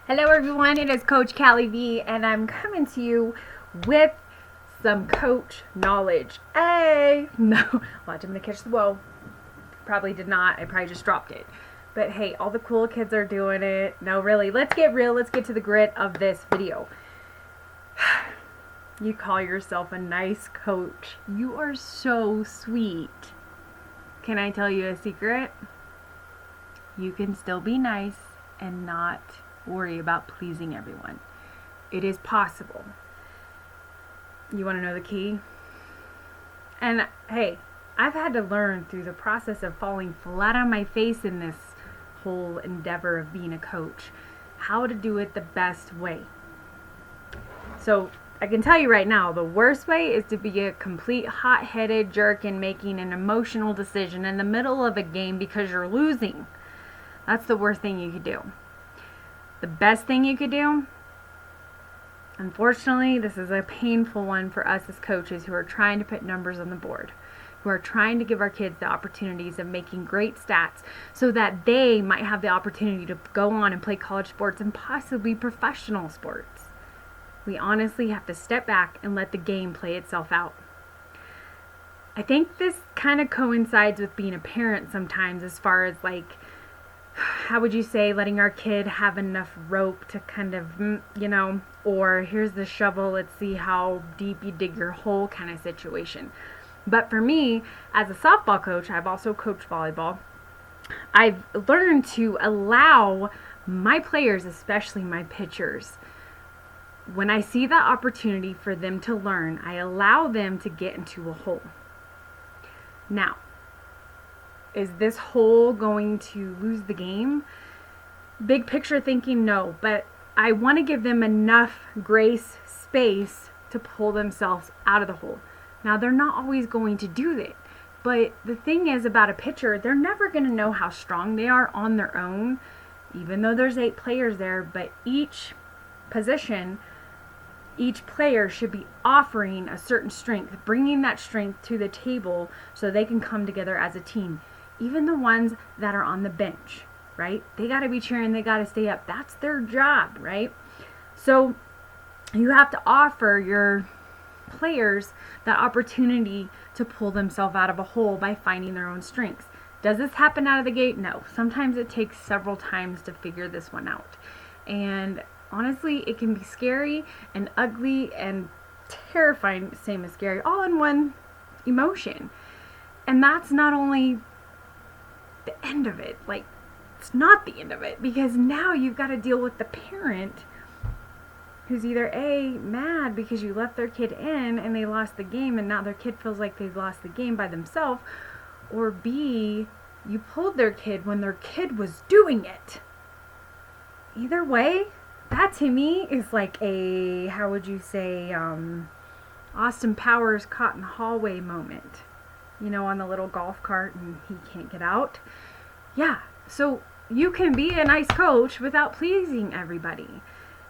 Hello everyone, it is Coach Callie V and I'm coming to you with some coach knowledge. Hey! No, watch, I'm going to catch the whoa. Probably did not, I probably just dropped it. But hey, all the cool kids are doing it. No, really, let's get real, let's get to the grit of this video. You call yourself a nice coach. You are so sweet. Can I tell you a secret? You can still be nice and not worry about pleasing everyone. It is possible. You want to know the key? And hey, I've had to learn through the process of falling flat on my face in this whole endeavor of being a coach how to do it the best way. So I can tell you right now, the worst way is to be a complete hot-headed jerk and making an emotional decision in the middle of a game because you're losing. That's the worst thing you could do. The best thing you could do, unfortunately, this is a painful one for us as coaches who are trying to put numbers on the board, who are trying to give our kids the opportunities of making great stats so that they might have the opportunity to go on and play college sports and possibly professional sports. We honestly have to step back and let the game play itself out. I think this kind of coincides with being a parent sometimes, as far as like, how would you say, letting our kid have enough rope to kind of, or here's the shovel, let's see how deep you dig your hole kind of situation. But for me, as a softball coach, I've also coached volleyball. I've learned to allow my players, especially my pitchers, when I see that opportunity for them to learn, I allow them to get into a hole. Now, is this hole going to lose the game? Big picture thinking, no, but I want to give them enough grace, space to pull themselves out of the hole. Now, they're not always going to do that, but the thing is about a pitcher, they're never going to know how strong they are on their own, even though there's 8 players there, but each position, each player should be offering a certain strength, bringing that strength to the table so they can come together as a team. Even the ones that are on the bench, right? They got to be cheering, they got to stay up. That's their job, right? So you have to offer your players that opportunity to pull themselves out of a hole by finding their own strengths. Does this happen out of the gate? No. Sometimes it takes several times to figure this one out. And honestly, it can be scary and ugly and terrifying, same as scary, all in one emotion. And that's not only the end of it, like, it's not the end of it, because now you've got to deal with the parent who's either A, mad because you left their kid in and they lost the game and now their kid feels like they've lost the game by themselves, or B, you pulled their kid when their kid was doing it. Either way, that to me is like a, how would you say, Austin Powers caught in the hallway moment. On the little golf cart and he can't get out. Yeah, so you can be a nice coach without pleasing everybody.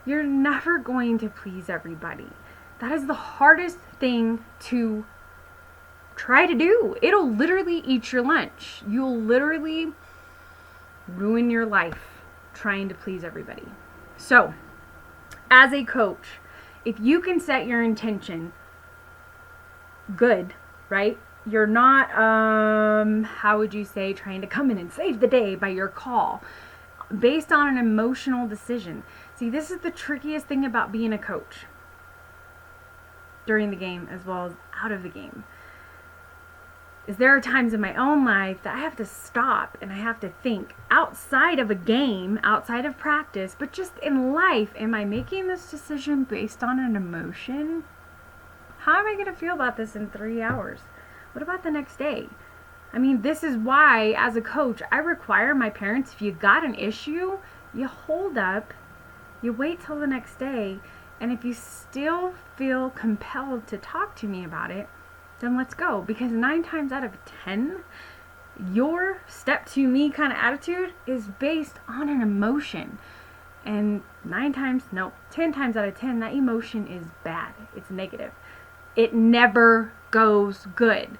You're never going to please everybody. That is the hardest thing to try to do. It'll literally eat your lunch. You'll literally ruin your life trying to please everybody. So, as a coach, if you can set your intention good, right? You're not, how would you say, trying to come in and save the day by your call based on an emotional decision. See, this is the trickiest thing about being a coach during the game as well as out of the game. Is there are times in my own life that I have to stop and I have to think outside of a game, outside of practice, but just in life, am I making this decision based on an emotion? How am I going to feel about this in 3 hours? What about the next day? I mean, this is why, as a coach, I require my parents, if you got an issue, you hold up, you wait till the next day, and if you still feel compelled to talk to me about it, then let's go. Because 9 times out of 10, your step to me kind of attitude is based on an emotion. And 10 times out of 10, that emotion is bad. It's negative. It never goes good.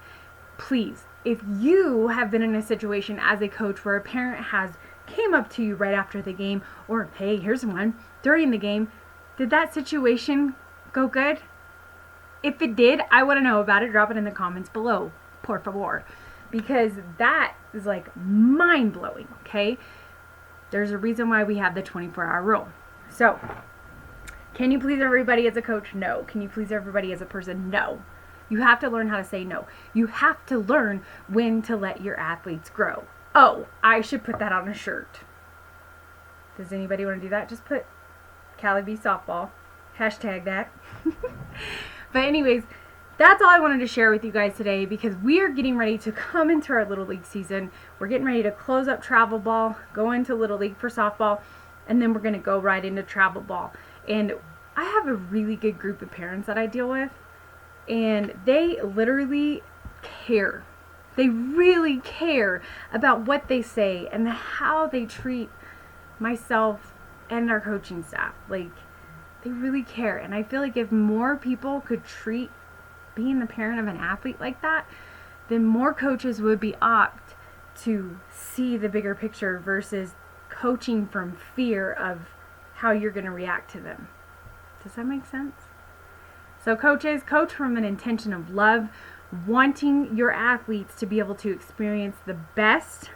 Please, if you have been in a situation as a coach where a parent has came up to you right after the game, or hey, here's one, during the game, did that situation go good? If it did, I want to know about it. Drop it in the comments below, por favor, because that is like mind-blowing, okay? There's a reason why we have the 24-hour rule. So, can you please everybody as a coach? No. Can you please everybody as a person? No. You have to learn how to say no. You have to learn when to let your athletes grow. Oh, I should put that on a shirt. Does anybody want to do that? Just put Cali B softball. Hashtag that. But anyways, that's all I wanted to share with you guys today, because we are getting ready to come into our Little League season. We're getting ready to close up travel ball, go into Little League for softball, and then we're going to go right into travel ball. And I have a really good group of parents that I deal with, and they literally care. They really care about what they say and how they treat myself and our coaching staff. Like, they really care. And I feel like if more people could treat being the parent of an athlete like that, then more coaches would be apt to see the bigger picture versus coaching from fear of how you're going to react to them. Does that make sense? So coaches, coach from an intention of love, wanting your athletes to be able to experience the best.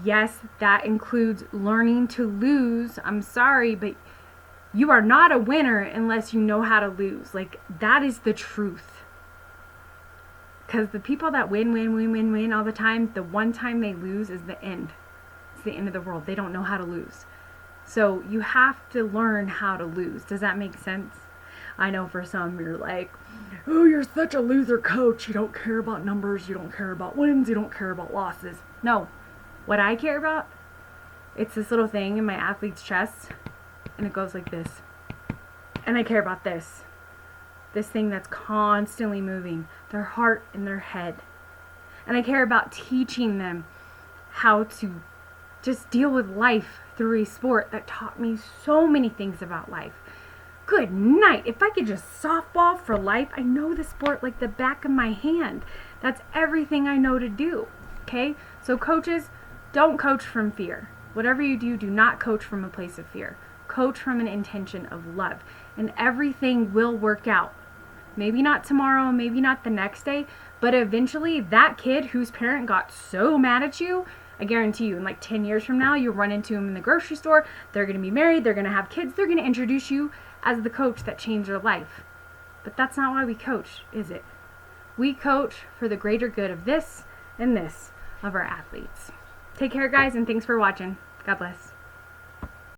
Yes, that includes learning to lose. I'm sorry, but you are not a winner unless you know how to lose. Like, that is the truth. Because the people that win all the time, the one time they lose is the end. It's the end of the world. They don't know how to lose. So you have to learn how to lose. Does that make sense? I know for some you're like, oh, you're such a loser coach. You don't care about numbers. You don't care about wins. You don't care about losses. No. What I care about, it's this little thing in my athlete's chest. And it goes like this. And I care about this. This thing that's constantly moving. Their heart and their head. And I care about teaching them how to just deal with life through a sport that taught me so many things about life. Good night. If I could just softball for life, I know the sport like the back of my hand. That's everything I know to do. Okay? So coaches, don't coach from fear. Whatever you do, do not coach from a place of fear. Coach from an intention of love, and everything will work out. Maybe not tomorrow, maybe not the next day, but eventually that kid whose parent got so mad at you, I guarantee you in like 10 years from now, you'll run into them in the grocery store, they're going to be married, they're going to have kids, they're going to introduce you as the coach that changed their life. But that's not why we coach, is it? We coach for the greater good of this and this of our athletes. Take care, guys, and thanks for watching. God bless.